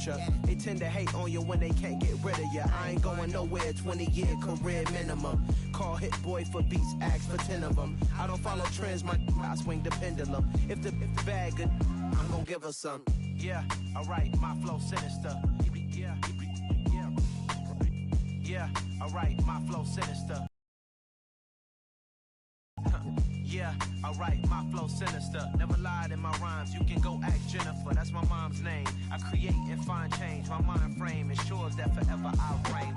with ya. They tend to hate on you when they can't get rid of ya. I ain't going nowhere, 20-year career minimum. Call Hit Boy for beats, ask for 10 of them. I don't follow trends, I swing the pendulum. If the bag good, I'm gon' give her some. Yeah, alright, my flow sinister. Yeah, alright, my flow sinister. Yeah, alright, my flow sinister. Never lied in my rhymes, you can go ask Jennifer. That's my mom's name. I create and find change. My mind frame ensures that forever I'll reign.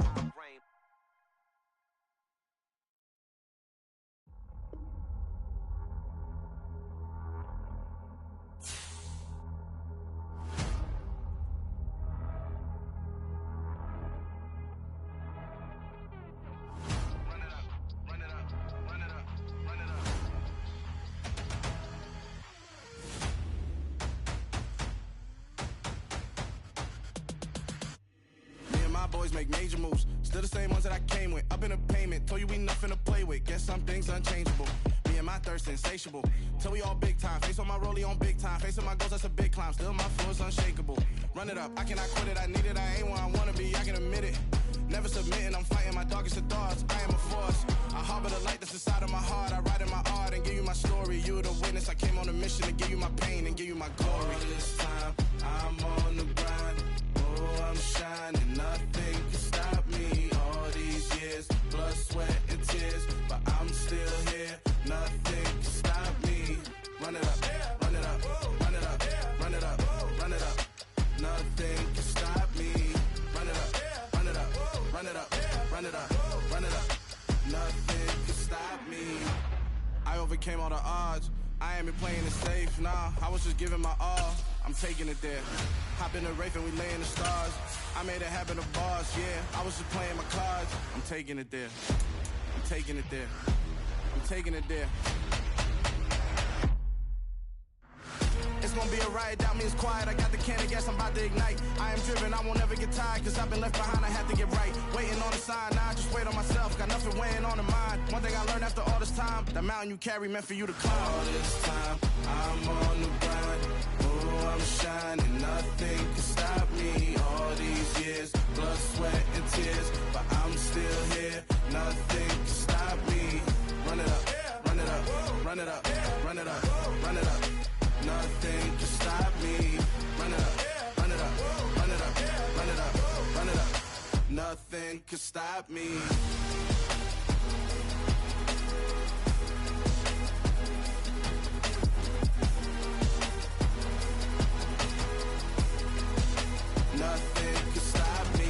Boys make major moves, still the same ones that I came with. Up in a payment, told you we nothing to play with. Guess some things unchangeable. Me and my thirst insatiable. Till we all big time. Face on my rollie on big time. Face on my goals, that's a big climb. Still my flow is unshakable. Run it up, I cannot quit it. I need it, I ain't where I wanna be. I can admit it. Never submitting, I'm fighting my darkest of thoughts. I am a force. I harbor the light that's inside of my heart. I write in my art and give you my story. You the witness. I came on a mission to give you my pain and give you my glory. All this time, I'm on the grind. Oh, I'm shining. Nothing can stop me. All these years, blood, sweat, and tears, but I'm still here. Nothing can stop me. Run it up, run it up, run it up, run it up, run it up. Nothing can stop me. Run it up, run it up, run it up, run it up, run it up. Nothing can stop me. I overcame all the odds. I ain't been playing it safe, nah. I was just giving my all. I'm taking it there. Hop in the Wraith and we lay in the stars. I made it happen to bars, yeah. I was just playing my cards. I'm taking it there. I'm taking it there. I'm taking it there. It's gonna be a riot, doubt me it's quiet. I got the can of gas, I'm about to ignite. I am driven, I won't ever get tired, cause I've been left behind, I had to get right. Waiting on the sign, now I just wait on myself. Got nothing weighing on the mind. One thing I learned after all this time, the mountain you carry meant for you to climb. All this time, I'm on the grind. Oh, I'm shining, nothing can stop me. All these years, blood, sweat, and tears, but I'm still here. Nothing can stop me. Run it up, run it up, run it up, run it up, run it up. Nothing can stop me. Run it up, run it up, run it up, run it up, run it up. Nothing can stop me. Nothing can stop me.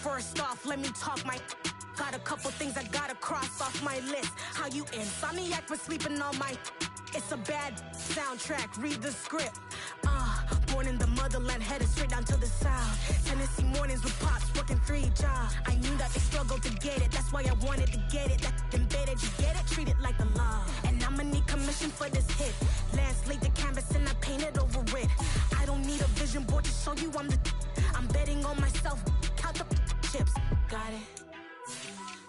First off, let me talk my. Got a couple things I gotta cross off my list. How you insomniac for sleeping on my. It's a bad soundtrack, read the script. Born in the motherland, headed straight down to the south. Tennessee mornings with pops, working 3 jobs. I knew that they struggled to get it, that's why I wanted to get it. That embedded, you get it, treat it like the law. And I'ma need commission for this hit. Lance laid the canvas and I painted over it. I don't need a vision board to show you I'm the. I'm betting on myself, count the chips. Got it.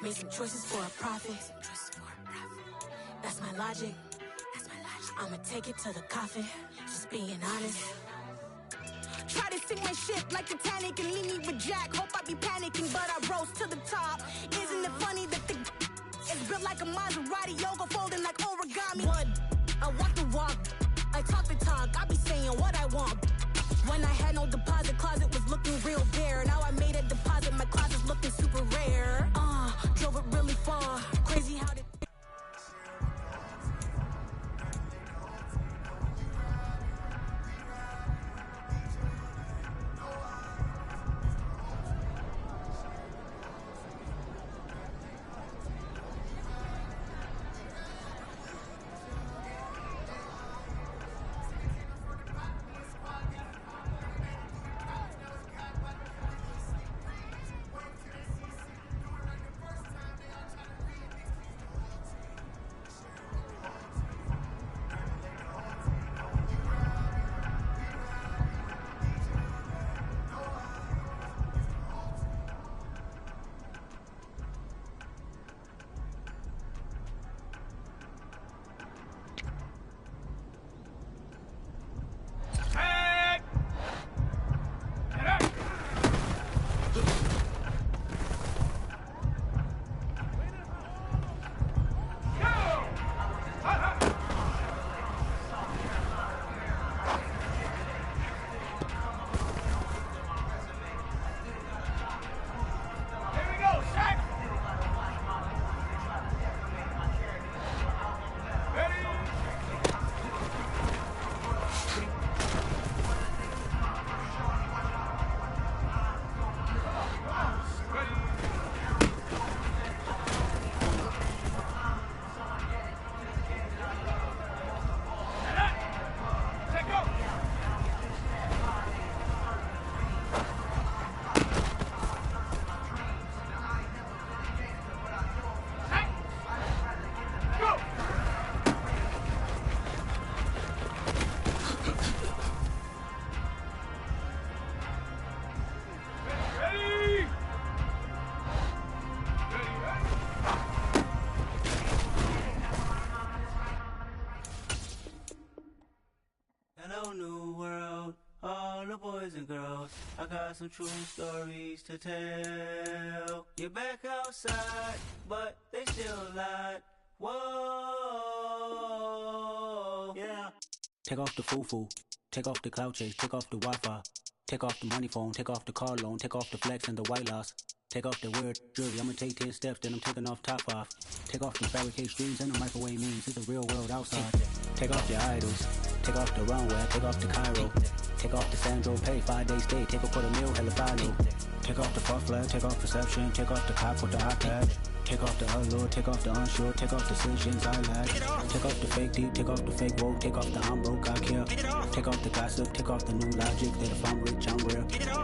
Made some choices for a profit. That's my logic. I'ma take it to the coffin. Just being honest. Try to sink my ship like Titanic and leave me with Jack. Hope I be panicking, but I rose to the top. Isn't it funny that the is built like a Maserati, yoga folding like origami? What? I walk the walk. I talk the talk. I be saying what I want. When I had no deposit, closet was looking real bare. Now I made a deposit, my closet's looking super rare. Drove it really far. Crazy how they. got some true stories to tell. You're back outside, but they still lied. Whoa, yeah. Take off the foo-foo, take off the cloud chase, take off the Wi-Fi, take off the money phone, take off the car loan, take off the flex and the white loss. Take off the weird jewelry, I'ma take 10 steps, then I'm taking off top off. Take off the fabricate streams and the microwave memes, it's the real world outside. Take off your idols, take off the runway, take off the Cairo. Take off the Sandro pay, 5-day stay, take a $250,000, hella follow. Take off the false flag, take off perception, take off the cop with the iPad. Take off the allure, take off the unsure, take off decisions I lack. Take off the fake deep, take off the fake woke, take off the I'm broke, I care. Take off the gossip, take off the new logic that if I'm rich, I'm rare.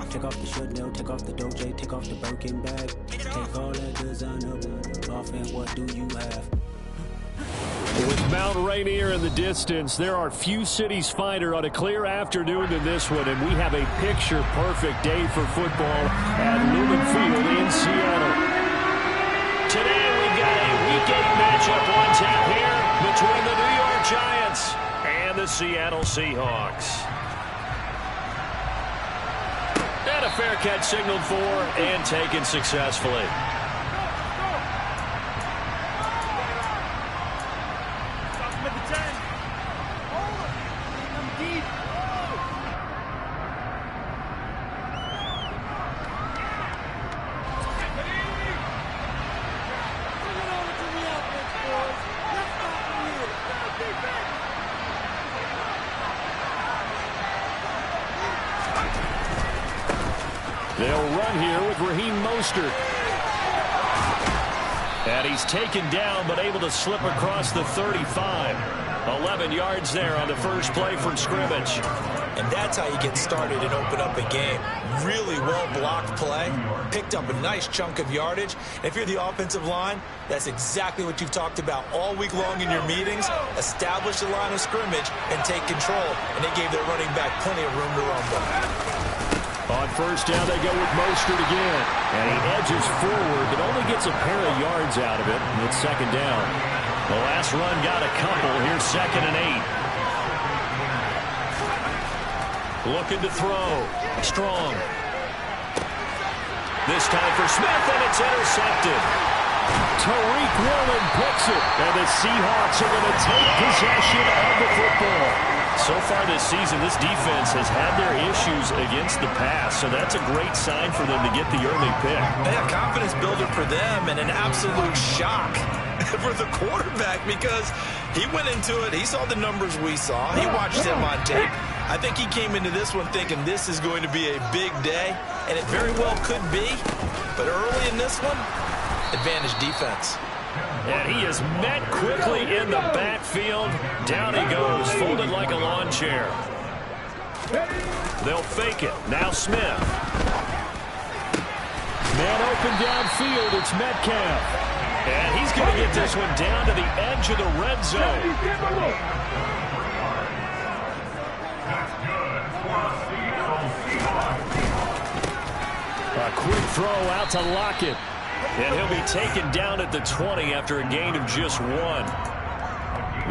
Take off the should know, take off the Doja, take off the Birkin bag. Take all that designer off and what do you have? With Mount Rainier in the distance, there are few cities finer on a clear afternoon than this one, and we have a picture-perfect day for football at Lumen Field in Seattle. Today we've got a Week 8 matchup on tap here between the New York Giants and the Seattle Seahawks. And a fair catch signaled for and taken successfully. They'll run here with Raheem Mostert. And he's taken down but able to slip across the 35. 11 yards there on the first play from scrimmage. And that's how you get started and open up a game. Really well-blocked play. Picked up a nice chunk of yardage. And if you're the offensive line, that's exactly what you've talked about all week long in your meetings. Establish the line of scrimmage and take control. And they gave their running back plenty of room to rumble. On first down, they go with Mostert again. And he edges forward, but only gets a pair of yards out of it. And it's second down. The last run got a couple. Here's 2nd and 8. Looking to throw. Strong. This time for Smith, and it's intercepted. Tariq Woolen picks it, and the Seahawks are going to take possession of the football. So far this season, this defense has had their issues against the pass, so that's a great sign for them to get the early pick. Yeah, confidence builder for them and an absolute shock for the quarterback because he went into it. He saw the numbers we saw. He watched him on tape. I think he came into this one thinking this is going to be a big day, and it very well could be. But early in this one, advantage defense. And he is met quickly in the backfield. Down he goes, folded like a lawn chair. They'll fake it. Now Smith. Man open downfield. It's Metcalf. And he's going to get this one down to the edge of the red zone. A quick throw out to Lockett. And he'll be taken down at the 20 after a gain of just 1.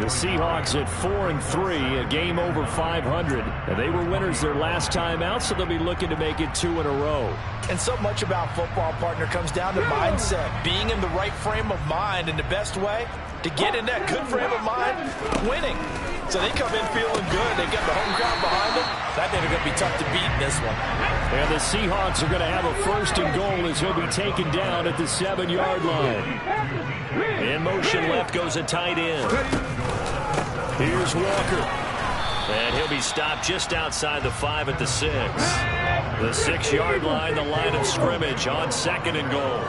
The Seahawks at 4-3, a game over 500. And they were winners their last time out, so they'll be looking to make it 2 in a row. And so much about football, partner, comes down to mindset. Being in the right frame of mind, and the best way to get in that good frame of mind, winning. So they come in feeling good. They've got the home crowd behind them. I think they're going to be tough to beat in this one. And the Seahawks are going to have a 1st and goal as he'll be taken down at the 7-yard line. In motion left goes a tight end. Here's Walker. And he'll be stopped just outside the 5 at the 6. The 6-yard line, the line of scrimmage on 2nd and goal.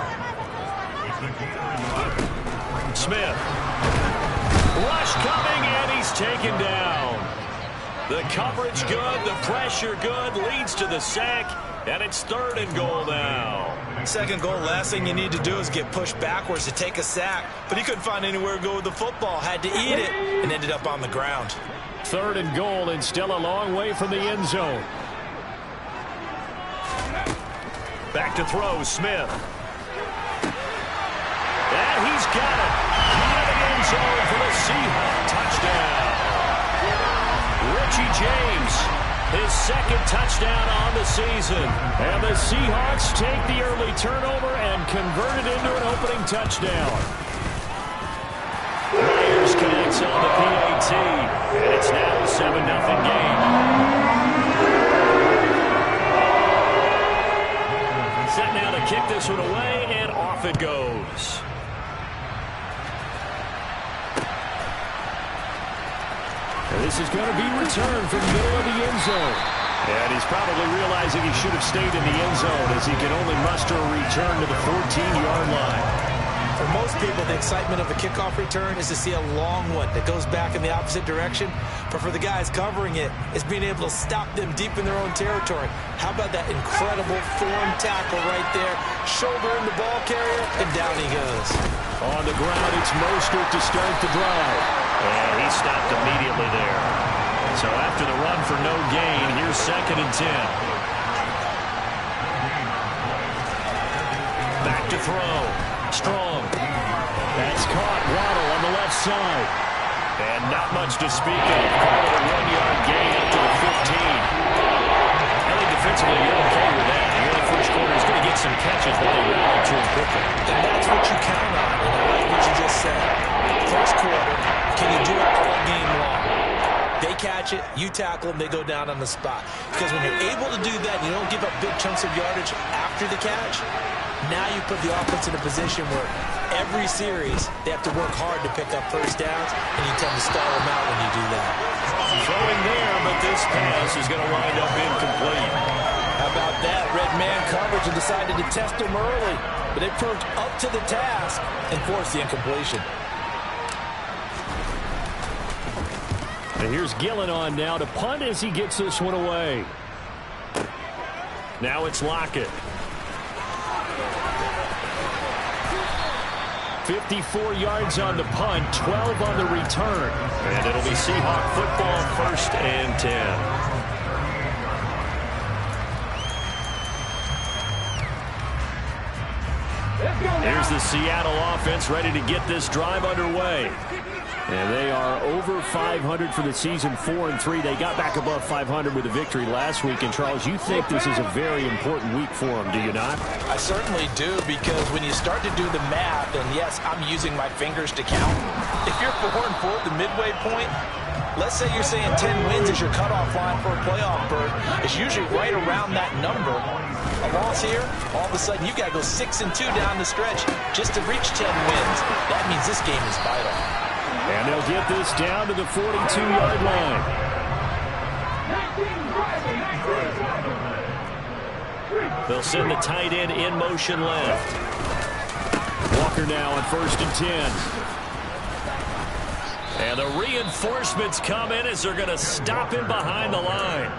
Smith. Rush coming, and he's taken down. The coverage good, the pressure good, leads to the sack, and it's 3rd and goal now. 2nd goal, last thing you need to do is get pushed backwards to take a sack. But he couldn't find anywhere to go with the football, had to eat it, and ended up on the ground. 3rd and goal, and still a long way from the end zone. Back to throw, Smith. And he's got it. Into the end zone for the Seahawks touchdown. Richie James his second touchdown on the season. And the Seahawks take the early turnover and convert it into an opening touchdown. Myers connects on the PAT, and it's now a 7-0 game. Set now to kick this one away, and off it goes. And this is going to be returned from the middle of the end zone. And he's probably realizing he should have stayed in the end zone as he can only muster a return to the 14-yard line. For most people, the excitement of a kickoff return is to see a long one that goes back in the opposite direction. But for the guys covering it, it's being able to stop them deep in their own territory. How about that incredible form tackle right there? Shoulder in the ball carrier, and down he goes. On the ground, it's Mostert to start the drive. And he stopped immediately there. So after the run for no gain, here's 2nd and 10. Back to throw. Strong. That's caught. Waddle on the left side. And not much to speak of. Call it a 1-yard gain up to the 15. I think defensively you're okay with that. The early first quarter is going to get some catches while they rally to him quickly. And that's what you count on. And I like what you just said. First quarter, can you do it all game long? They catch it, you tackle them, they go down on the spot. Because when you're able to do that, you don't give up big chunks of yardage after the catch. Now you put the offense in a position where every series they have to work hard to pick up first downs, and you tend to stall them out when you do that. Throwing there, but this pass is going to wind up incomplete. How about that? Red man coverage and decided to test him early, but it proved up to the task and forced the incompletion. And here's Gillen on now to punt as he gets this one away. Now it's Lockett. 54 yards on the punt, 12 on the return. And it'll be Seahawk football, 1st and 10. Here's the Seattle offense ready to get this drive underway. And they are over 500 for the season, 4-3. They got back above 500 with a victory last week. And, Charles, you think this is a very important week for them, do you not? I certainly do, because when you start to do the math, and yes, I'm using my fingers to count. If you're 4-4 at the midway point, let's say you're saying 10 wins is your cutoff line for a playoff berth. It's usually right around that number. A loss here, all of a sudden you got to go 6-2 down the stretch just to reach 10 wins. That means this game is vital. And they'll get this down to the 42-yard line. They'll send the tight end in motion left. Walker now on 1st and 10. And the reinforcements come in as they're going to stop him behind the line.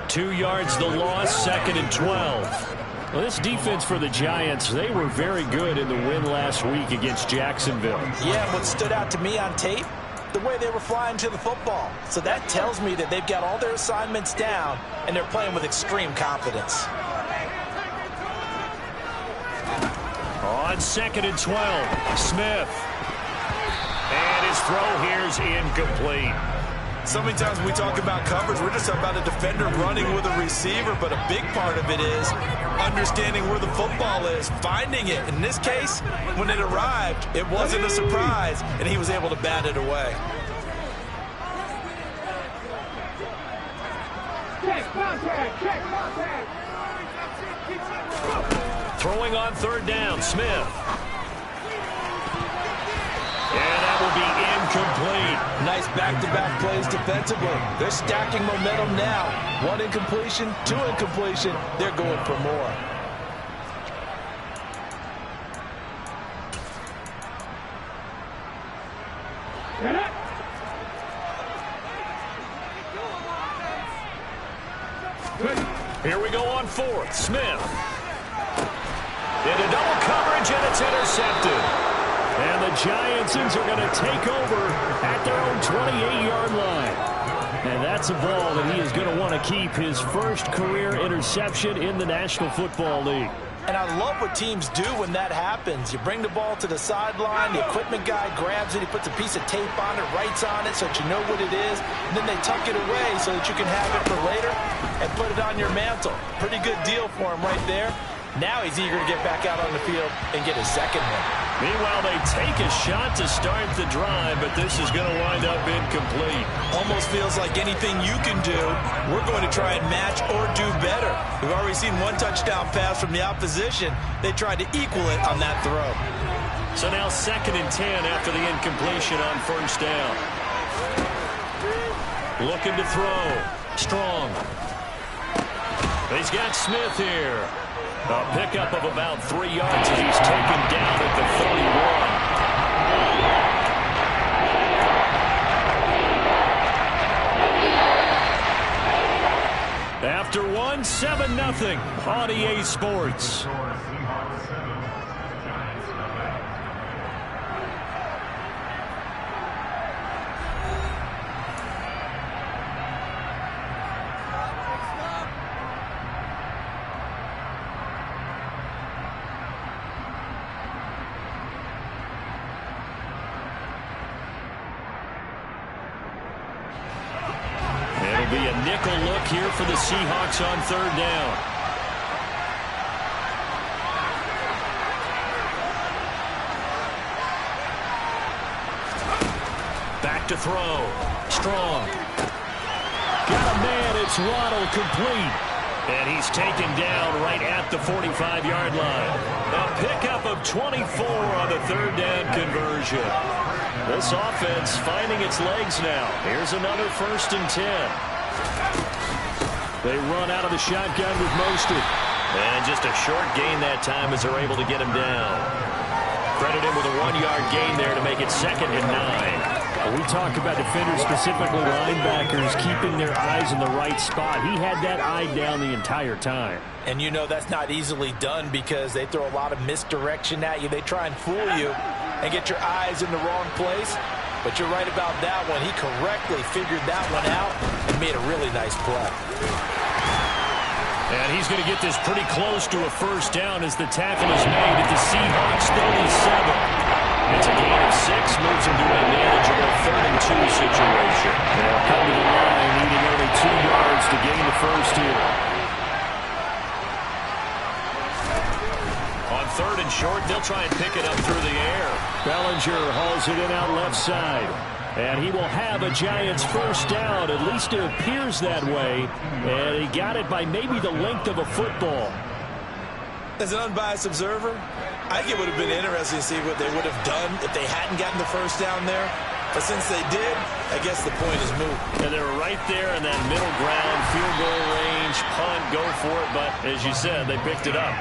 2 yards the loss, 2nd and 12. Well, this defense for the Giants, they were very good in the win last week against Jacksonville. Yeah, what stood out to me on tape, the way they were flying to the football. So that tells me that they've got all their assignments down, and they're playing with extreme confidence. On 2nd and 12, Smith. And his throw here's incomplete. So many times when we talk about coverage, we're just about a defender running with a receiver, but a big part of it is understanding where the football is, finding it. In this case, when it arrived, it wasn't a surprise, and he was able to bat it away. Throwing on 3rd down, Smith. And that will be incomplete. Nice back-to-back plays defensively. They're stacking momentum now. 1 incompletion, 2 incompletion. They're going for more. Here we go on 4th. Smith. Into double coverage, and it's intercepted. And the Giantsons are going to take over at their own 28-yard line. And that's a ball that he is going to want to keep, his first career interception in the National Football League. And I love what teams do when that happens. You bring the ball to the sideline, the equipment guy grabs it, he puts a piece of tape on it, writes on it so that you know what it is, and then they tuck it away so that you can have it for later and put it on your mantle. Pretty good deal for him right there. Now he's eager to get back out on the field and get his second one. Meanwhile, they take a shot to start the drive, but this is going to wind up incomplete. Almost feels like anything you can do, we're going to try and match or do better. We've already seen one touchdown pass from the opposition. They tried to equal it on that throw. So now 2nd and 10 after the incompletion on first down. Looking to throw. Strong. He's got Smith here. A pickup of about 3 yards as he's taken down at the 31. After one, 7-0 on EA Sports. Be a nickel look here for the Seahawks on 3rd down. Back to throw. Strong. Got a man. It's Waddle, complete. And he's taken down right at the 45-yard line. A pickup of 24 on the 3rd down conversion. This offense finding its legs now. Here's another 1st and 10. They run out of the shotgun with Mostert. And just a short gain that time as they're able to get him down. Credit him with a 1-yard gain there to make it 2nd and 9. When we talk about defenders, specifically linebackers, keeping their eyes in the right spot. He had that eye down the entire time. And you know that's not easily done because they throw a lot of misdirection at you. They try and fool you and get your eyes in the wrong place. But you're right about that one. He correctly figured that one out and made a really nice play. And he's going to get this pretty close to a 1st down as the tackle is made at the Seahawks 37. It's a gain of 6, moves him to a manageable 3rd and 2 situation. They'll come to the line, needing only 2 yards to gain the first here. On 3rd and short, they'll try and pick it up through the air. Bellinger hauls it in out left side. And he will have a Giants 1st down. At least it appears that way. And he got it by maybe the length of a football. As an unbiased observer, I think it would have been interesting to see what they would have done if they hadn't gotten the 1st down there. But since they did, I guess the point is moot. And they were right there in that middle ground, field goal range, punt, go for it. But as you said, they picked it up.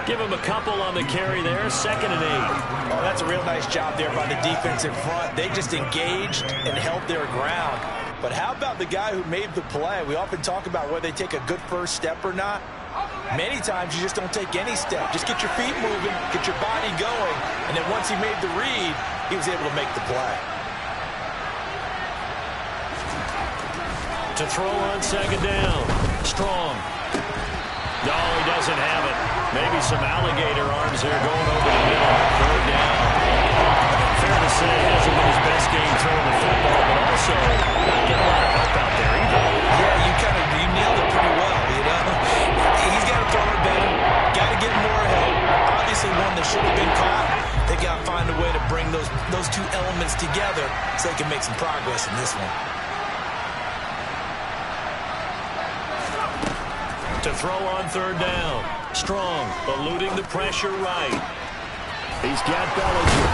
Give him a couple on the carry there, 2nd and 8. Oh, that's a real nice job there by the defense in front. They just engaged and held their ground. But how about the guy who made the play? We often talk about whether they take a good first step or not. Many times you just don't take any step. Just get your feet moving, get your body going, and then once he made the read, he was able to make the play. To throw on 2nd down. Strong. No, he doesn't have it. Maybe some alligator arms there going over the middle. 3rd down. Fair to say, it hasn't been his best game throwing the football, but also not getting a lot of help out there either. Yeah, you nailed it pretty well, you know. He's got to throw it better. Got to get more help. Obviously one that should have been caught. They got to find a way to bring those 2 elements together so they can make some progress in this one. To throw on 3rd down. Strong, eluding the pressure right. He's got Bellinger.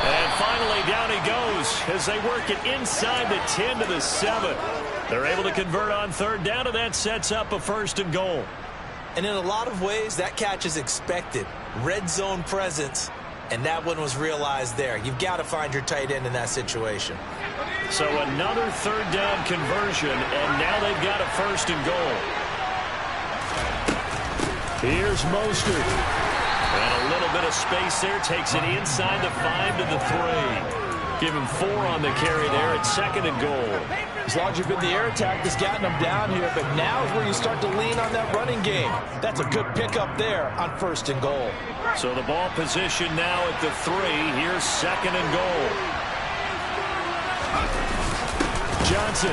And finally, down he goes as they work it inside the 10 to the 7. They're able to convert on 3rd down, and that sets up a 1st and goal. And in a lot of ways, that catch is expected. Red zone presence, and that one was realized there. You've got to find your tight end in that situation. So another 3rd down conversion, and now they've got a 1st and goal. Here's Mostert. And a little bit of space there. Takes it inside the 5 to the 3. Give him 4 on the carry there at 2nd and goal. As long as you've been the air attack that's gotten them down here, but now is where you start to lean on that running game. That's a good pickup there on 1st and goal. So the ball position now at the 3. Here's 2nd and goal. Johnson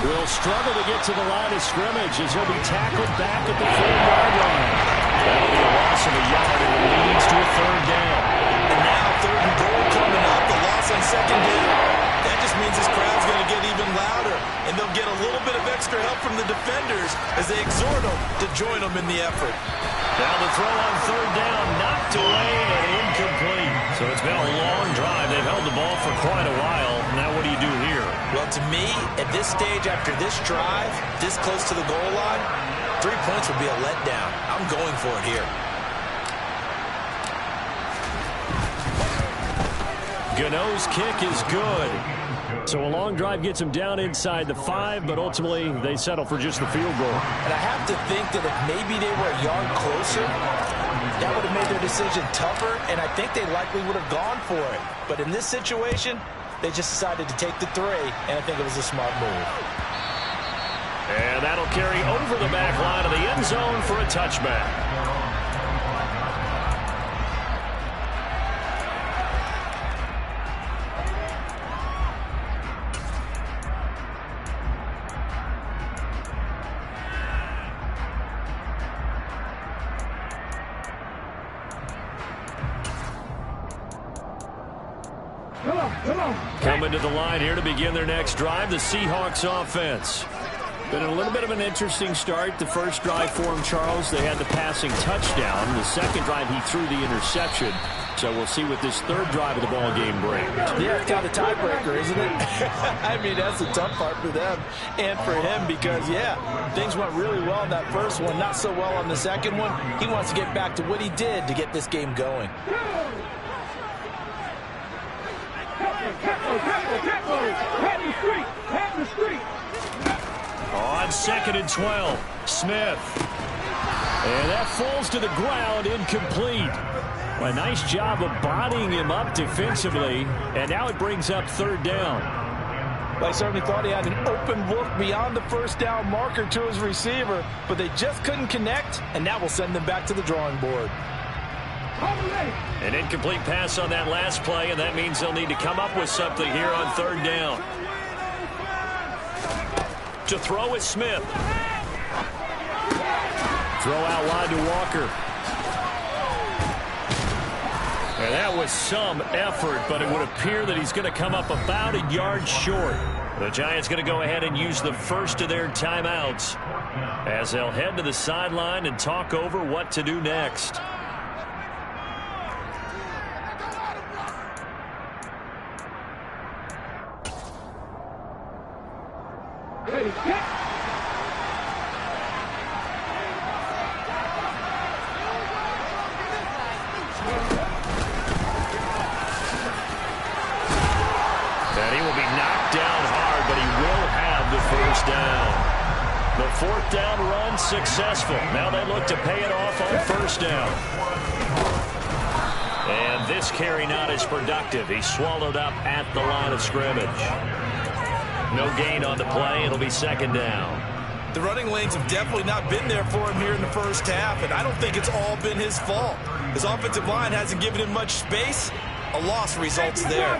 will struggle to get to the line of scrimmage as he'll be tackled back at the 4-yard line. That'll be a loss of a yard, and it leads to a 3rd down. And now 3rd and goal coming up, the loss on 2nd down. That just means this crowd's going to get even louder, and they'll get a little bit of extra help from the defenders as they exhort them to join them in the effort. Now the throw on 3rd down, knocked away and incomplete. So it's been a long drive. They've held the ball for quite a while. Now what do you do here? Well, to me, at this stage after this drive, this close to the goal line, 3 points would be a letdown. I'm going for it here. Gano's kick is good. So a long drive gets them down inside the 5, but ultimately they settle for just the field goal. And I have to think that if maybe they were a yard closer, that would have made their decision tougher, and I think they likely would have gone for it. But in this situation, they just decided to take the 3, and I think it was a smart move. And that'll carry over the back line of the end zone for a touchback. Coming to the line here to begin their next drive, the Seahawks offense. Been a little bit of an interesting start. The first drive for him, Charles, they had the passing touchdown. The second drive, he threw the interception. So we'll see what this 3rd drive of the ball game brings. Yeah, it's kind of a tiebreaker, isn't it? I mean, that's the tough part for them and for him because, yeah, things went really well in that first one, not so well on the second one. He wants to get back to what he did to get this game going. On 2nd and 12, Smith. And that falls to the ground, incomplete. A nice job of bodying him up defensively, and now it brings up 3rd down. Well, I certainly thought he had an open look beyond the 1st down marker to his receiver, but they just couldn't connect, and that will send them back to the drawing board. An incomplete pass on that last play, and that means they'll need to come up with something here on 3rd down. To throw is Smith. Throw out wide to Walker. And that was some effort, but it would appear that he's going to come up about a yard short. The Giants going to go ahead and use the first of their timeouts as they'll head to the sideline and talk over what to do next. The 4th down run successful. Now they look to pay it off on 1st down. And this carry not as productive. He's swallowed up at the line of scrimmage. No gain on the play. It'll be 2nd down. The running lanes have definitely not been there for him here in the first half, and I don't think it's all been his fault. His offensive line hasn't given him much space. A loss results there.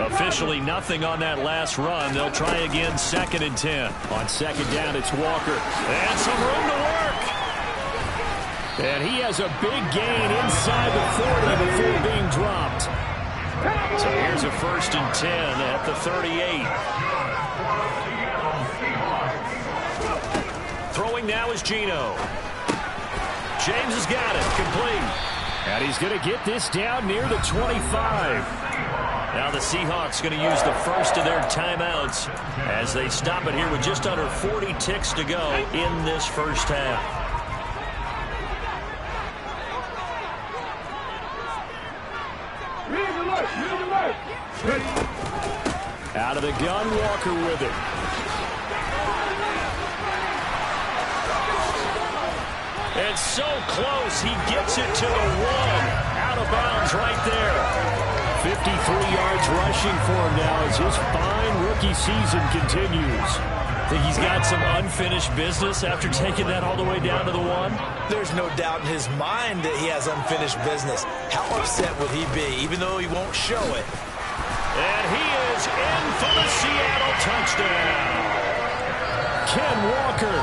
Officially nothing on that last run. They'll try again 2nd and 10. On 2nd down, it's Walker. And some room to work. And he has a big gain inside the 40 before being dropped. So here's a 1st and 10 at the 38. Throwing now is Geno. James has got it. Complete. And he's going to get this down near the 25. Now the Seahawks going to use the first of their timeouts as they stop it here with just under 40 ticks to go in this first half. Out of the gun, Walker with it. It's so close, he gets it to the 1. Out of bounds right there. 53 yards rushing for him now as his fine rookie season continues. Think he's got some unfinished business after taking that all the way down to the 1? There's no doubt in his mind that he has unfinished business. How upset would he be, even though he won't show it? And he is in for the Seattle touchdown. Ken Walker,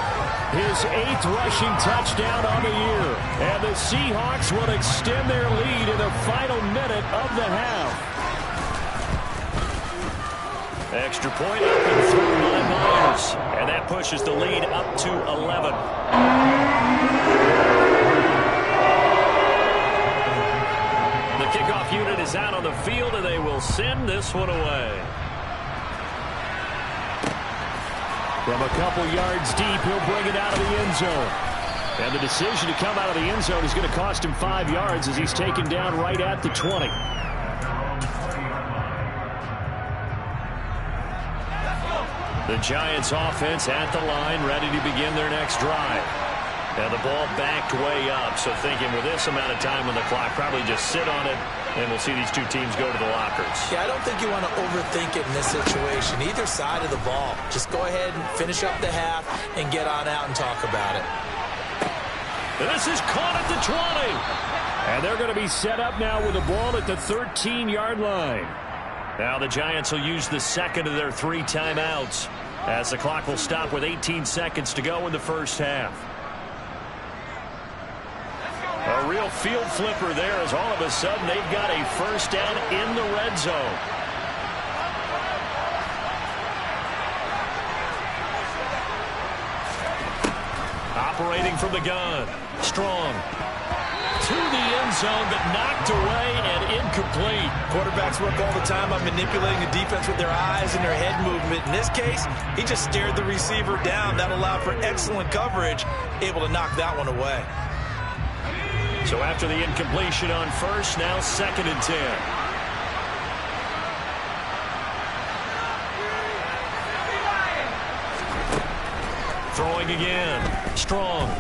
his 8th rushing touchdown on the year. And the Seahawks will extend their lead in the final minute of the half. Extra point up and through by Myers. And that pushes the lead up to 11. The kickoff unit is out on the field, and they will send this one away. From a couple yards deep, he'll bring it out of the end zone. And the decision to come out of the end zone is going to cost him 5 yards as he's taken down right at the 20. The Giants offense at the line, ready to begin their next drive. And the ball backed way up, so thinking with this amount of time on the clock, probably just sit on it, and we'll see these two teams go to the lockers. Yeah, I don't think you want to overthink it in this situation. Either side of the ball. Just go ahead and finish up the half and get on out and talk about it. And this is caught at the 20. And they're going to be set up now with the ball at the 13-yard line. Now the Giants will use the second of their 3 timeouts as the clock will stop with 18 seconds to go in the first half. A real field flipper there as all of a sudden they've got a first down in the red zone. Operating from the gun. Strong. To the end zone, but knocked away and incomplete. Quarterbacks work all the time on manipulating the defense with their eyes and their head movement. In this case, he just stared the receiver down. That allowed for excellent coverage, able to knock that one away. So after the incompletion on first, now 2nd and 10. Throwing again. Strong.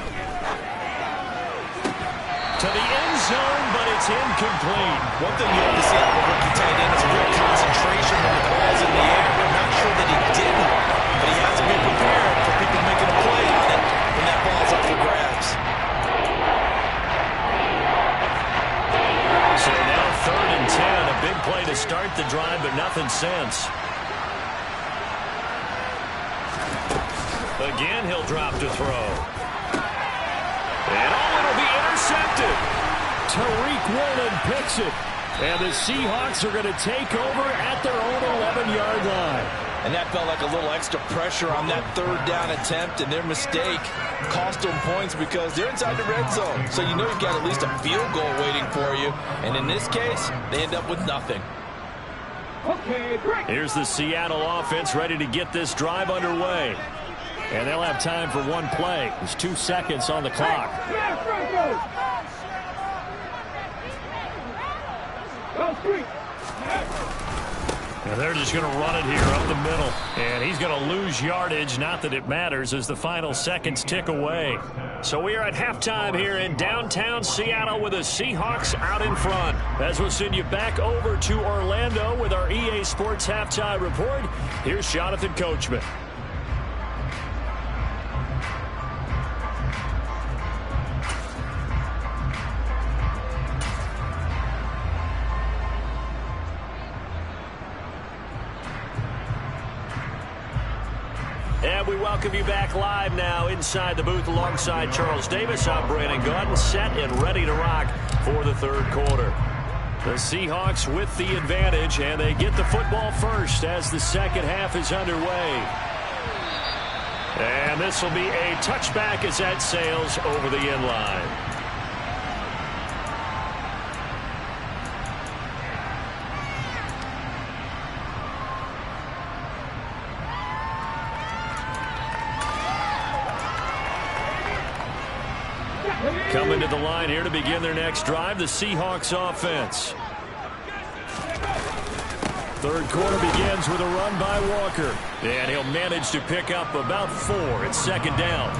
To the end zone, but it's incomplete. One thing you have to see out of a rookie tight end is a real concentration when the ball's in the air. I'm not sure that he didn't, but he has to be prepared for people making a play on it when that ball's up for grabs. So now 3rd and 10, a big play to start the drive, but nothing since. Again, he'll drop to throw. And it'll be intercepted. Tariq Woolen picks it. And the Seahawks are going to take over at their own 11-yard line. And that felt like a little extra pressure on that 3rd down attempt, and their mistake cost them points because they're inside the red zone. So you know you've got at least a field goal waiting for you. And in this case, they end up with nothing. Here's the Seattle offense ready to get this drive underway. And they'll have time for one play. There's 2 seconds on the clock. And they're just going to run it here up the middle. And he's going to lose yardage. Not that it matters as the final seconds tick away. So we are at halftime here in downtown Seattle with the Seahawks out in front. As we'll send you back over to Orlando with our EA Sports Halftime Report, here's Jonathan Coachman. And we welcome you back live now inside the booth alongside Charles Davis. I'm Brandon Gaudin, set and ready to rock for the 3rd quarter. The Seahawks with the advantage, and they get the football first as the second half is underway. And this will be a touchback as that sails over the end line. Coming to the line here to begin their next drive, the Seahawks offense. 3rd quarter begins with a run by Walker. And he'll manage to pick up about 4. It's 2nd down.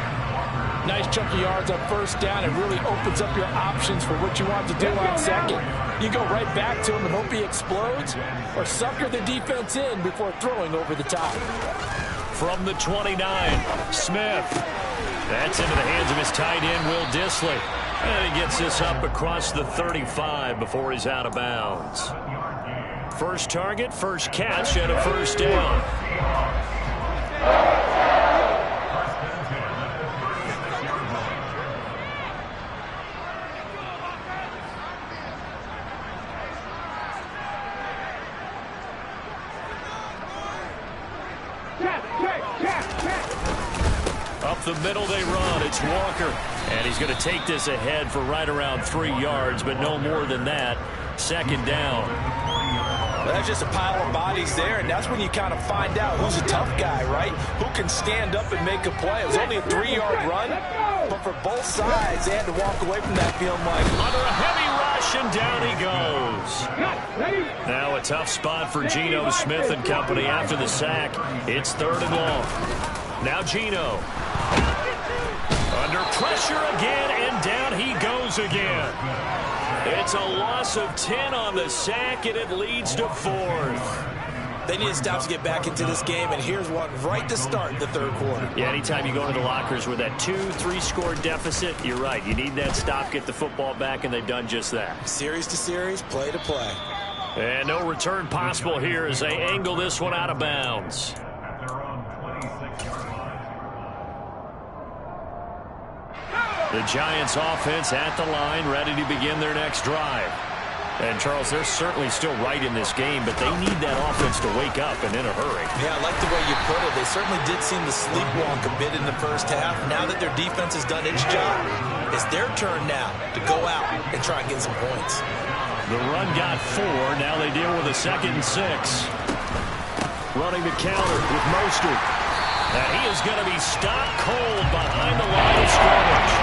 Nice chunk of yards on 1st down. It really opens up your options for what you want to do on 2nd. You go right back to him and hope he explodes, or sucker the defense in before throwing over the top. From the 29, Smith. That's into the hands of his tight end, Will Dissly. And he gets this up across the 35 before he's out of bounds. First target, first catch, and a first down. Up the middle they run. It's Walker. And he's going to take this ahead for right around 3 yards, but no more than that. Second down. Well, that's just a pile of bodies there, and that's when you kind of find out who's a tough guy, right? Who can stand up and make a play. It was only a 3-yard run, but for both sides, they had to walk away from that feeling like under a heavy rush, and down he goes. Now a tough spot for Geno Smith and company after the sack. It's 3rd and long. Now Geno. Under pressure again, and down he goes again. It's a loss of 10 on the sack, and it leads to 4th. They need to stop to get back into this game, and here's one right to start the 3rd quarter. Yeah, anytime you go into the lockers with that 2-3 score deficit, you're right. You need that stop, get the football back, and they've done just that. Series to series, play to play. And no return possible here as they angle this one out of bounds. The Giants offense at the line, ready to begin their next drive. And, Charles, they're certainly still right in this game, but they need that offense to wake up and in a hurry. Yeah, I like the way you put it. They certainly did seem to sleepwalk a bit in the first half. Now that their defense has done its job, it's their turn now to go out and try and get some points. The run got 4. Now they deal with a 2nd and 6. Running the counter with Mostert. And he is going to be stopped cold behind the line of scrimmage.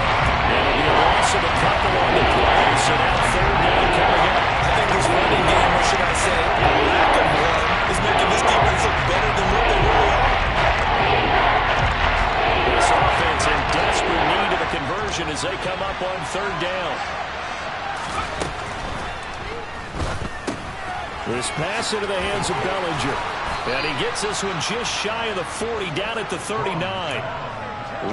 It'll be a loss of a couple on the play, so now 3rd down coming up. I think this running game, or should I say, lack of run, is making this defense look better than what they really are. This offense in desperate need of a conversion as they come up on 3rd down. This pass into the hands of Bellinger. And he gets this one just shy of the 40, down at the 39.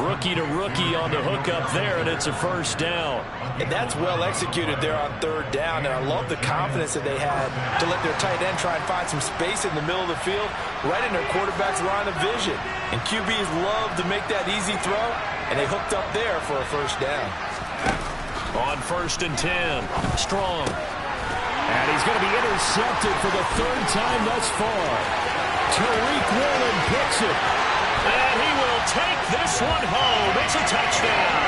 Rookie to rookie on the hook up there, and it's a first down. And that's well executed there on 3rd down, and I love the confidence that they had to let their tight end try and find some space in the middle of the field, right in their quarterback's line of vision. And QBs love to make that easy throw, and they hooked up there for a first down. On 1st and 10, Strong. And he's going to be intercepted for the 3rd time thus far. Tariq Woolen picks it. And he will take this one home. It's a touchdown.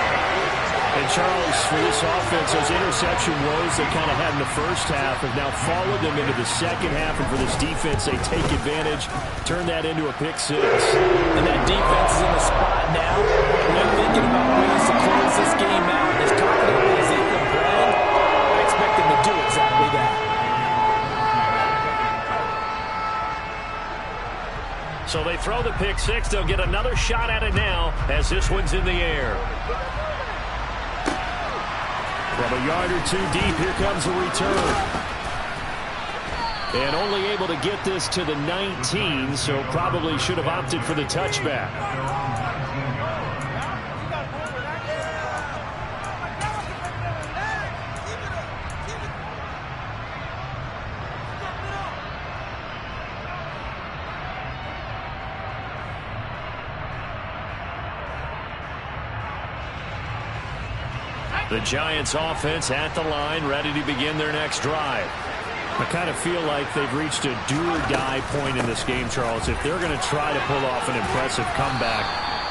And, Charles, for this offense, those interception woes they kind of had in the first half have now followed them into the second half. And for this defense, they take advantage, turn that into a pick 6. And that defense is in a spot now where they're thinking about ways to close this game out. As confidently as they've been playing, I expect them to do exactly that. So they throw the pick 6. They'll get another shot at it now as this one's in the air. From a yard or 2 deep, here comes the return. And only able to get this to the 19, so probably should have opted for the touchback. The Giants offense at the line, ready to begin their next drive. I kind of feel like they've reached a do-or-die point in this game, Charles. If they're going to try to pull off an impressive comeback,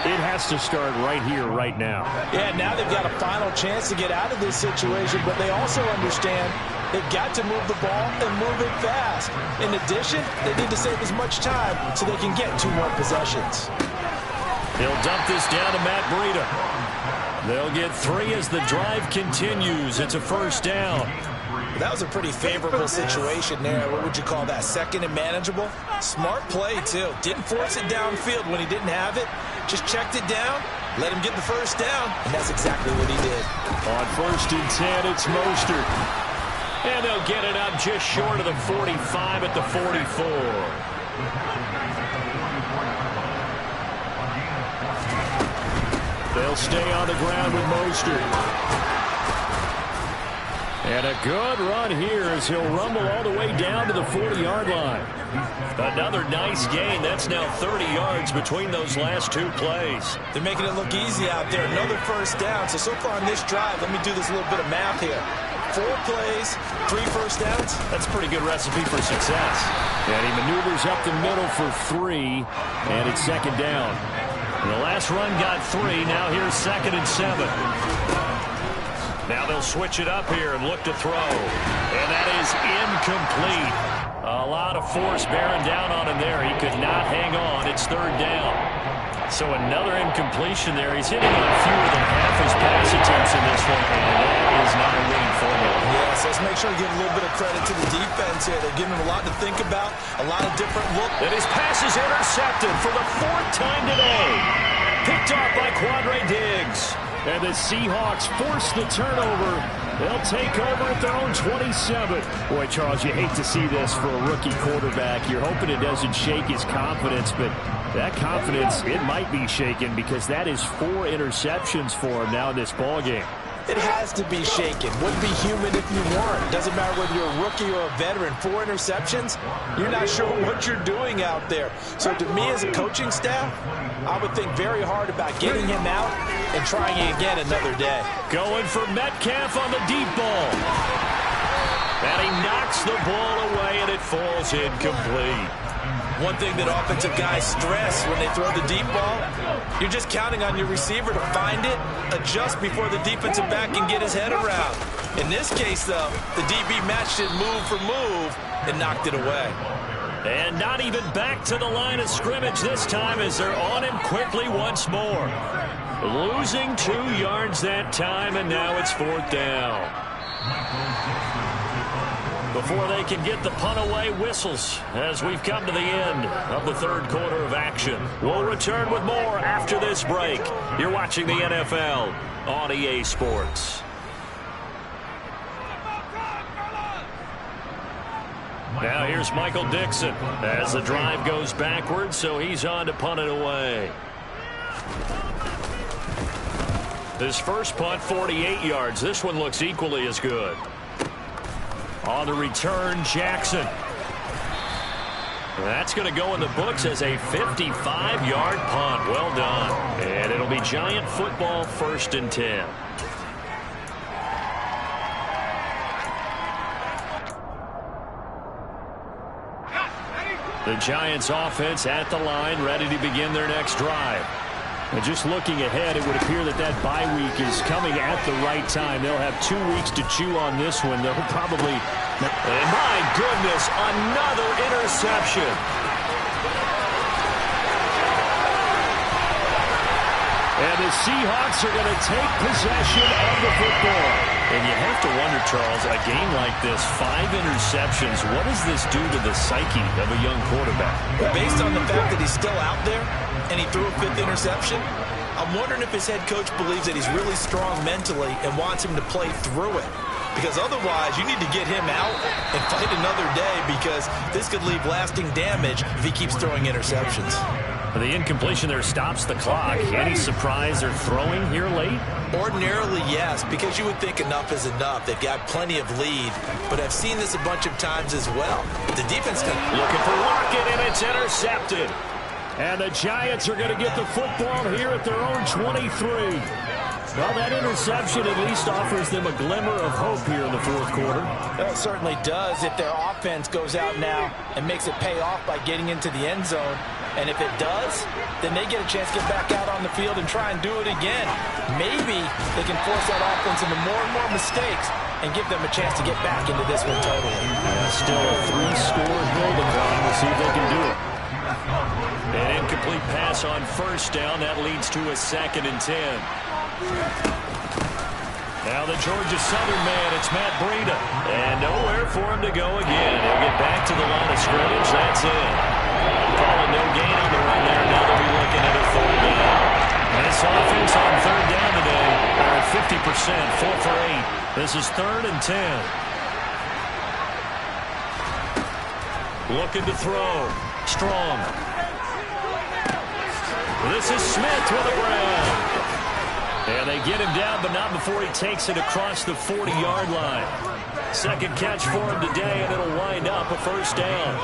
it has to start right here, right now. Yeah, now they've got a final chance to get out of this situation, but they also understand they've got to move the ball and move it fast. In addition, they need to save as much time so they can get 2 more possessions. He'll dump this down to Matt Breida. They'll get 3 as the drive continues. It's a first down. That was a pretty favorable situation there. What would you call that? 2nd and manageable? Smart play, too. Didn't force it downfield when he didn't have it. Just checked it down, let him get the first down, and that's exactly what he did. On 1st and 10, it's Mostert. And they'll get it up just short of the 45 at the 44. They'll stay on the ground with Mostert. And a good run here as he'll rumble all the way down to the 40-yard line. Another nice gain. That's now 30 yards between those last two plays. They're making it look easy out there. Another first down. So far on this drive, let me do this little bit of math here. 4 plays, 3 first downs. That's a pretty good recipe for success. And he maneuvers up the middle for 3, and it's second down. And the last run got 3. Now here's 2nd and 7. Now they'll switch it up here and look to throw. And that is incomplete. A lot of force bearing down on him there. He could not hang on. It's 3rd down. So another incompletion there. He's hitting on fewer than half his pass attempts in this one. And that is not a winning formula. Yes, let's make sure to give a little bit of credit to the defense here. They're giving him a lot to think about, a lot of different looks. And his pass is intercepted for the 4th time today. Picked off by Quandre Diggs. And the Seahawks force the turnover. They'll take over at their own 27. Boy, Charles, you hate to see this for a rookie quarterback. You're hoping it doesn't shake his confidence, but that confidence, it might be shaken because that is 4 interceptions for him now in this ballgame. It has to be shaken. Wouldn't be human if you weren't. Doesn't matter whether you're a rookie or a veteran. 4 interceptions, you're not sure what you're doing out there. So to me as a coaching staff, I would think very hard about getting him out and trying it again another day. Going for Metcalf on the deep ball. And he knocks the ball away and it falls incomplete. One thing that offensive guys stress when they throw the deep ball, you're just counting on your receiver to find it, adjust before the defensive back can get his head around. In this case, though, the DB matched it move for move and knocked it away. And not even back to the line of scrimmage this time as they're on him quickly once more. Losing 2 yards that time, and now it's 4th down. Before they can get the punt away, whistles as we've come to the end of the 3rd quarter of action. We'll return with more after this break. You're watching the NFL on EA Sports. Now here's Michael Dixon as the drive goes backwards, so he's on to punt it away. This first punt, 48 yards. This one looks equally as good. On the return, Jackson. That's going to go in the books as a 55-yard punt. Well done. And it'll be Giant football, 1st and 10. The Giants offense at the line, ready to begin their next drive. And just looking ahead, it would appear that that bye week is coming at the right time. They'll have 2 weeks to chew on this one. They'll probably... And my goodness, another interception. And the Seahawks are going to take possession of the football. And you have to wonder, Charles, a game like this, 5 interceptions, what does this do to the psyche of a young quarterback? Based on the fact that he's still out there and he threw a 5th interception, I'm wondering if his head coach believes that he's really strong mentally and wants him to play through it. Because otherwise, you need to get him out and fight another day because this could leave lasting damage if he keeps throwing interceptions. The incompletion there stops the clock. Any surprise they're throwing here late? Ordinarily, yes, because you would think enough is enough. They've got plenty of lead, but I've seen this a bunch of times as well. The defense looking for Lockett, and it's intercepted. And the Giants are going to get the football here at their own 23. Well, that interception at least offers them a glimmer of hope here in the 4th quarter. Well, it certainly does if their offense goes out now and makes it pay off by getting into the end zone. And if it does, then they get a chance to get back out on the field and try and do it again. Maybe they can force that offense into more and more mistakes and give them a chance to get back into this one totally. Still a 3-score hill to climb. We'll see if they can do it. An incomplete pass on 1st down. That leads to a 2nd and 10. Now the Georgia Southern man, it's Matt Breida. And nowhere for him to go again. He'll get back to the line of scrimmage. That's it. Calling no gain on the run there. Now they'll be looking at a 3rd down. This offense on 3rd down today. They're at 50%, 4 for 8. This is 3rd and 10. Looking to throw. Strong. This is Smith with a grab. And they get him down, but not before he takes it across the 40-yard line. Second catch for him today, and it'll wind up a first down.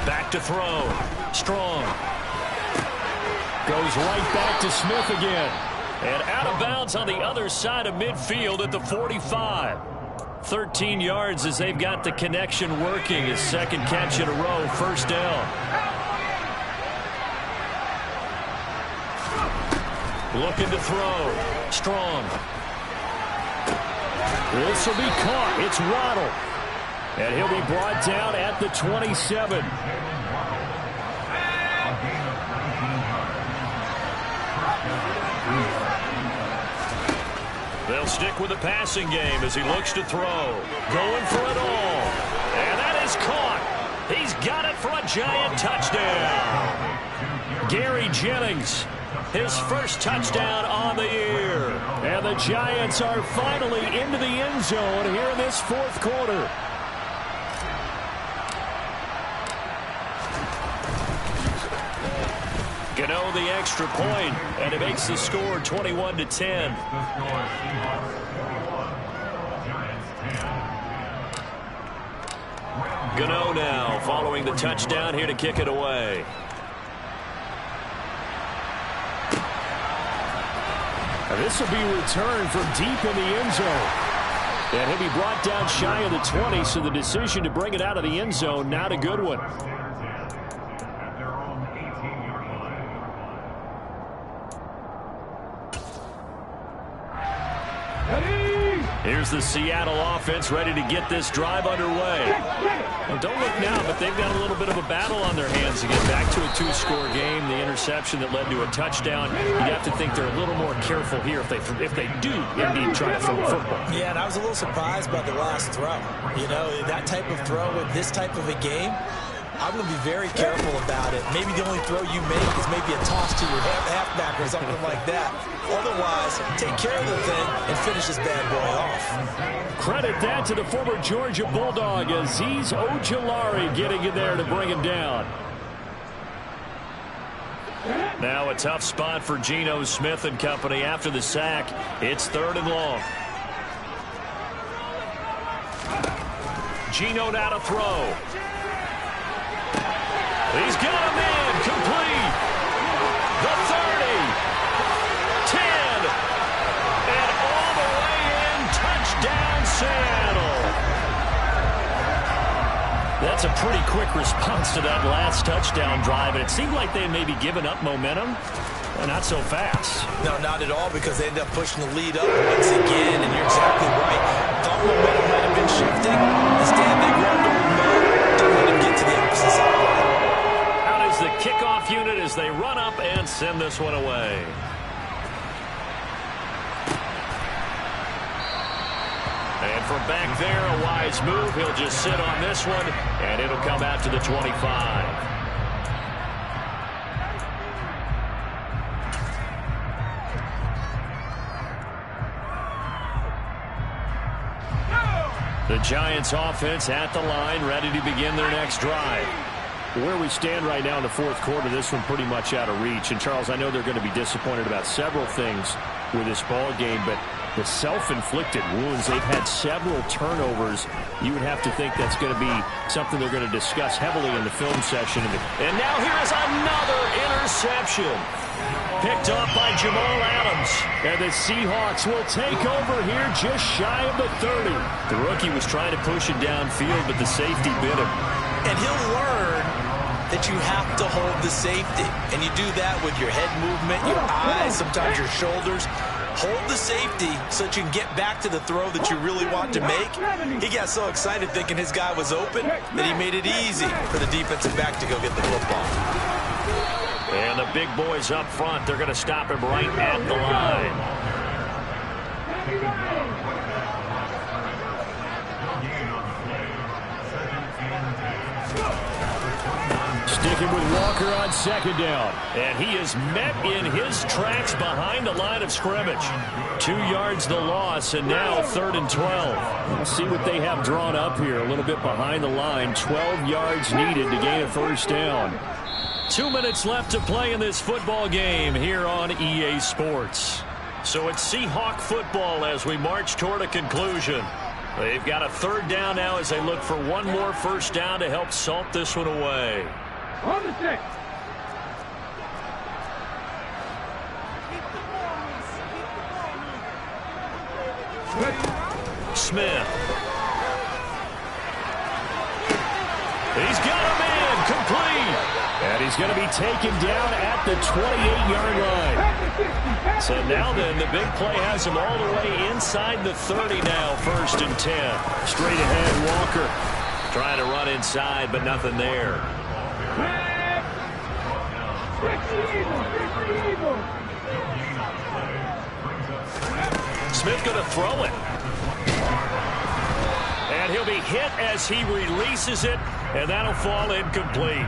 Back to throw. Strong. Goes right back to Smith again. And out of bounds on the other side of midfield at the 45. 13 yards as they've got the connection working. His second catch in a row, first down. Looking to throw. Strong. This will be caught. It's Waddle. And he'll be brought down at the 27. They'll stick with the passing game as he looks to throw. Going for it all. And that is caught. He's got it for a giant touchdown. Gary Jennings, his first touchdown on the year. And the Giants are finally into the end zone here in this fourth quarter. Gano the extra point, and it makes the score 21-10. Gano now following the touchdown here to kick it away. And this will be returned from deep in the end zone. And he'll be brought down shy of the 20, so the decision to bring it out of the end zone, not a good one. Here's the Seattle offense ready to get this drive underway. Well, don't look now, but they've got a little bit of a battle on their hands to get back to a two-score game. The interception that led to a touchdown. You have to think they're a little more careful here if they do indeed try to throw a football. Yeah, and I was a little surprised by the last throw. You know, that type of throw with this type of a game, I'm going to be very careful about it. Maybe the only throw you make is maybe a toss to your halfback or something like that. Otherwise, take care of the thing and finish this bad boy off. Credit that to the former Georgia Bulldog, Azeez Ojulari getting in there to bring him down. Now a tough spot for Geno Smith and company after the sack. It's 3rd and long. Geno now to throw. He's got a man complete. The 30, 10, and all the way in. Touchdown, Seattle. That's a pretty quick response to that last touchdown drive. And it seemed like they had maybe given up momentum. Well, not so fast. No, not at all, because they ended up pushing the lead up once again. And you're exactly right. Thought momentum might have been shifting. Instead, they grabbed old Mo. Didn't let him get to the opposite side. The kickoff unit as they run up and send this one away. And from back there, a wise move. He'll just sit on this one, and it'll come out to the 25. The Giants offense at the line, ready to begin their next drive. Where we stand right now in the fourth quarter, this one pretty much out of reach. And, Charles, I know they're going to be disappointed about several things with this ball game, but the self-inflicted wounds, they've had several turnovers. You would have to think that's going to be something they're going to discuss heavily in the film session. And now here is another interception. Picked off by Jamal Adams. And the Seahawks will take over here just shy of the 30. The rookie was trying to push it downfield, but the safety bit him. And he'll learn that you have to hold the safety. And you do that with your head movement, your eyes, sometimes your shoulders. Hold the safety so that you can get back to the throw that you really want to make. He got so excited thinking his guy was open that he made it easy for the defensive back to go get the football. And the big boys up front, they're going to stop him right at the line. Sticking with Walker on second down. And he is met in his tracks behind the line of scrimmage. 2 yards the loss, and now 3rd and 12. We'll see what they have drawn up here. A little bit behind the line. 12 yards needed to gain a first down. 2 minutes left to play in this football game here on EA Sports. So it's Seahawk football as we march toward a conclusion. They've got a 3rd down now as they look for one more first down to help salt this one away. On the 6. Smith. He's got a man complete. And he's going to be taken down at the 28-yard line. So now then, the big play has him all the way inside the 30 now, 1st and 10. Straight ahead, Walker trying to run inside, but nothing there. Smith going to throw it. And he'll be hit as he releases it, and that'll fall incomplete.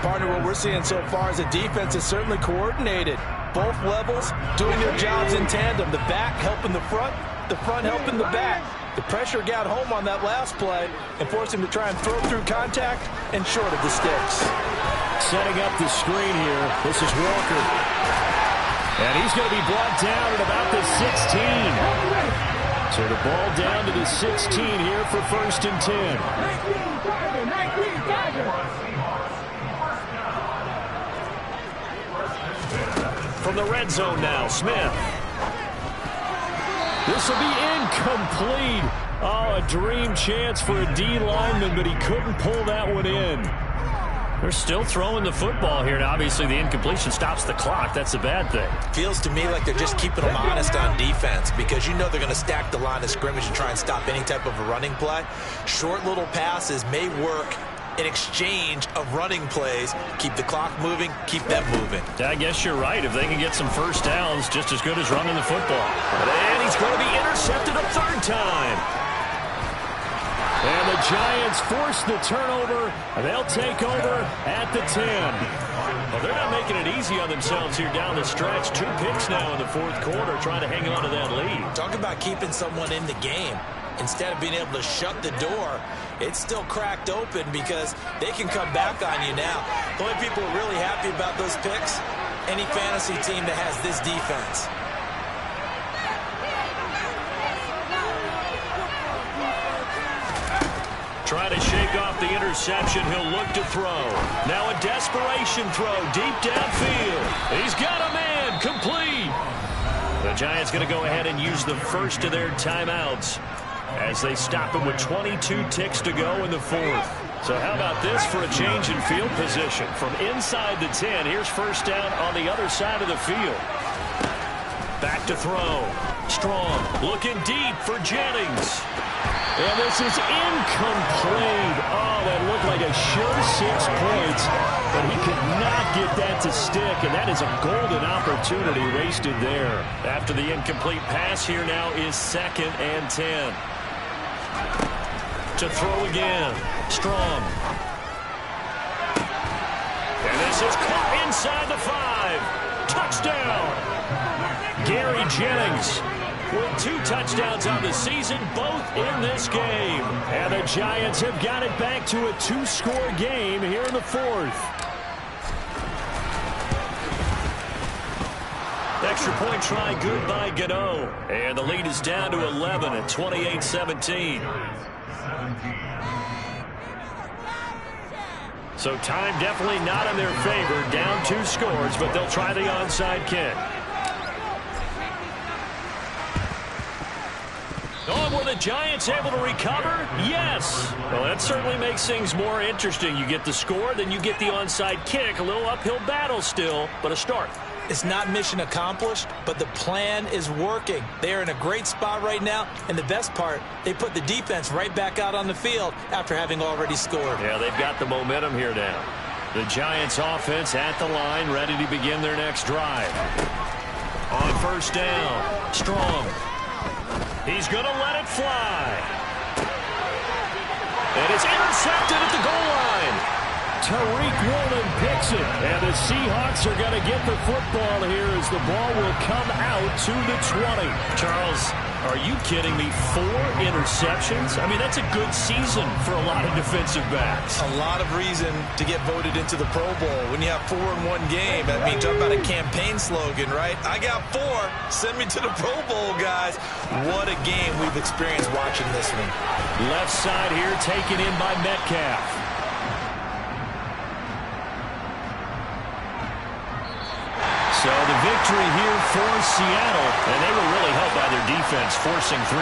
Partner, what we're seeing so far is the defense is certainly coordinated. Both levels doing their jobs in tandem. The back helping the front helping the back. The pressure got home on that last play and forced him to try and throw through contact and short of the sticks. Setting up the screen here. This is Walker. And he's going to be brought down at about the 16. So the ball down to the 16 here for 1st and 10. From the red zone now, Smith. This will be incomplete. Oh, a dream chance for a D lineman, but he couldn't pull that one in. They're still throwing the football here. Now, obviously, the incompletion stops the clock. That's a bad thing. Feels to me like they're just keeping them honest on defense because you know they're going to stack the line of scrimmage and try and stop any type of a running play. Short little passes may work in exchange of running plays. Keep the clock moving, keep them moving. I guess you're right. If they can get some first downs, just as good as running the football. And he's going to be intercepted a 3rd time. And the Giants force the turnover. They'll take over at the 10. Well, they're not making it easy on themselves here down the stretch. 2 picks now in the 4th quarter, trying to hang on to that lead. Talk about keeping someone in the game. Instead of being able to shut the door, it's still cracked open because they can come back on you now. The only people who are really happy about those picks, any fantasy team that has this defense. Try to shake off the interception. He'll look to throw. Now a desperation throw deep downfield. He's got a man complete. The Giants going to go ahead and use the first of their timeouts as they stop him with 22 ticks to go in the 4th. So how about this for a change in field position? From inside the 10, here's first down on the other side of the field. Back to throw. Strong looking deep for Jennings. And this is incomplete. Oh, that looked like a sure 6 points, but he could not get that to stick, and that is a golden opportunity wasted there. After the incomplete pass, here now is 2nd and 10. To throw again. Strong. And this is caught inside the 5. Touchdown. Gary Jennings with 2 touchdowns on the season, both in this game. And the Giants have got it back to a 2-score game here in the 4th. Extra point try good by Gano. And the lead is down to 11 at 28-17. So time definitely not in their favor. Down 2 scores, but they'll try the onside kick. Oh, were the Giants able to recover? Yes. Well, that certainly makes things more interesting. You get the score, then you get the onside kick. A little uphill battle still, but a start. It's not mission accomplished, but the plan is working. They're in a great spot right now, and the best part, they put the defense right back out on the field after having already scored. Yeah, they've got the momentum here now. The Giants offense at the line, ready to begin their next drive. On first down, Strong. He's going to let it fly. And it's intercepted at the goal line. Tariq Woolen picks it. And the Seahawks are going to get the football here as the ball will come out to the 20. Charles, are you kidding me? 4 interceptions? I mean, that's a good season for a lot of defensive backs. A lot of reason to get voted into the Pro Bowl. When you have 4 in one game, that means talk about a campaign slogan, right? I got 4. Send me to the Pro Bowl, guys. What a game we've experienced watching this one. Left side here taken in by Metcalf. So the victory here for Seattle, and they were really helped by their defense, forcing 3